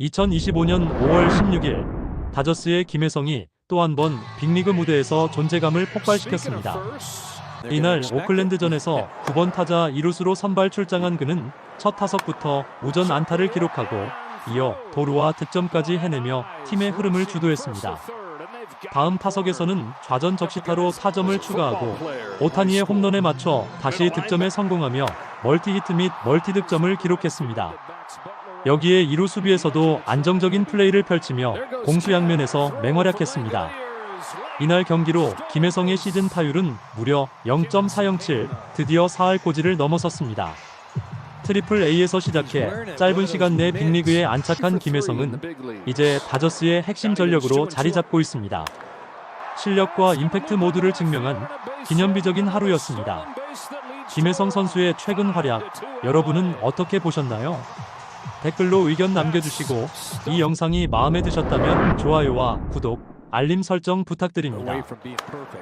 2025년 5월 16일 다저스의 김혜성이 또 한 번 빅리그 무대에서 존재감을 폭발시켰습니다. 이날 오클랜드전에서 9번 타자 2루수로 선발 출장한 그는 첫 타석부터 우전 안타를 기록하고 이어 도루와 득점까지 해내며 팀의 흐름을 주도했습니다. 다음 타석에서는 좌전 적시타로 타점을 추가하고 오타니의 홈런에 맞춰 다시 득점에 성공하며 멀티히트 및 멀티득점을 기록했습니다. 여기에 2루 수비에서도 안정적인 플레이를 펼치며 공수 양면에서 맹활약했습니다. 이날 경기로 김혜성의 시즌 타율은 무려 0.407, 드디어 4할 고지를 넘어섰습니다. 트리플 A에서 시작해 짧은 시간 내 빅리그에 안착한 김혜성은 이제 다저스의 핵심 전력으로 자리 잡고 있습니다. 실력과 임팩트 모두를 증명한 기념비적인 하루였습니다. 김혜성 선수의 최근 활약, 여러분은 어떻게 보셨나요? 댓글로 의견 남겨주시고 이 영상이 마음에 드셨다면 좋아요와 구독, 알림 설정 부탁드립니다.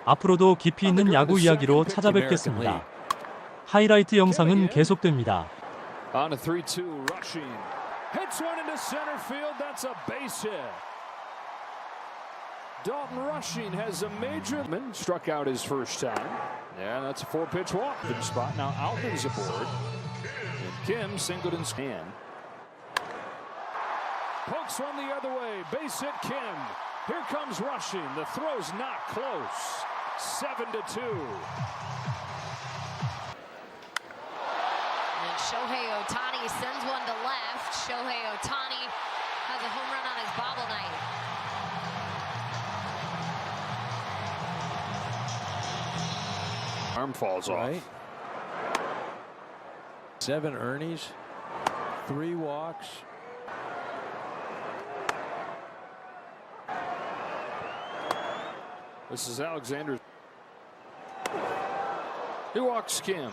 앞으로도 깊이 있는 야구 이야기로 찾아뵙겠습니다. 하이라이트 영상은 계속됩니다. On a 3-2 rushing. Hits one into center field. That's a base hit. Dalton Rushing has a major. Struck out his first time. Yeah, that's a 4-pitch walk. Good spot. Now Outman's aboard. And Kim singled in hand. Pokes one the other way. Base hit Kim. Here comes Rushing. The throw's not close. 7-2. Shohei Ohtani sends one to left. Shohei Ohtani has a home run on his bobble night. Arm falls off. 7 earnings, 3 walks. This is Alexander. He walks Kim.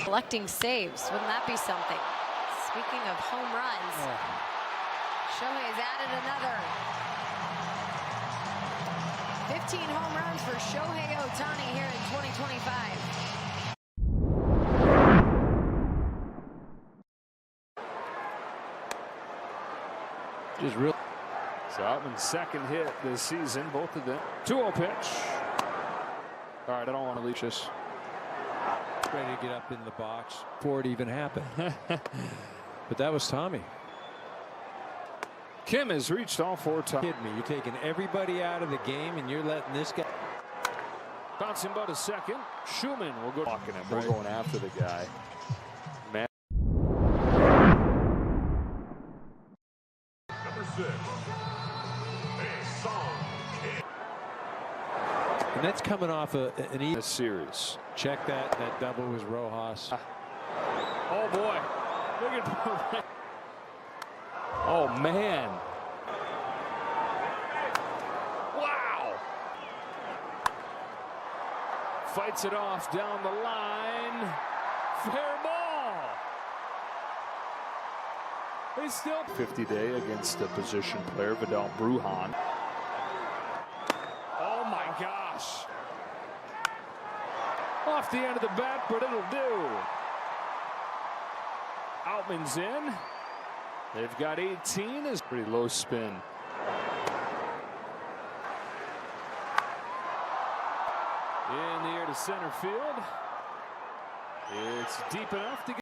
Collecting saves, wouldn't that be something? Speaking of home runs, Shohei's added another. 15 home runs for Shohei Ohtani here in 2025. Just real. So Outman's second hit this season, both of them. 2-0 pitch. All right, I don't want to leave this. Ready to get up in the box before it even happened. But that was Tommy. Kim has reached all 4 times. Kidding me? You're taking everybody out of the game and you're letting this guy. Bouncing about a second. Schumann will go walking him. We're going after the guy. Man. Number 6. And that's coming off an A series. check that double was Rojas. Oh boy. Look at Oh man. Wow. Fights it off down the line. Fair ball. They still 50-day against the position player Vidal Brujan. Oh my gosh. Off the end of the bat, but it'll do. Outman's in. They've got 18. Is pretty low spin. In the air to center field. It's deep enough to get.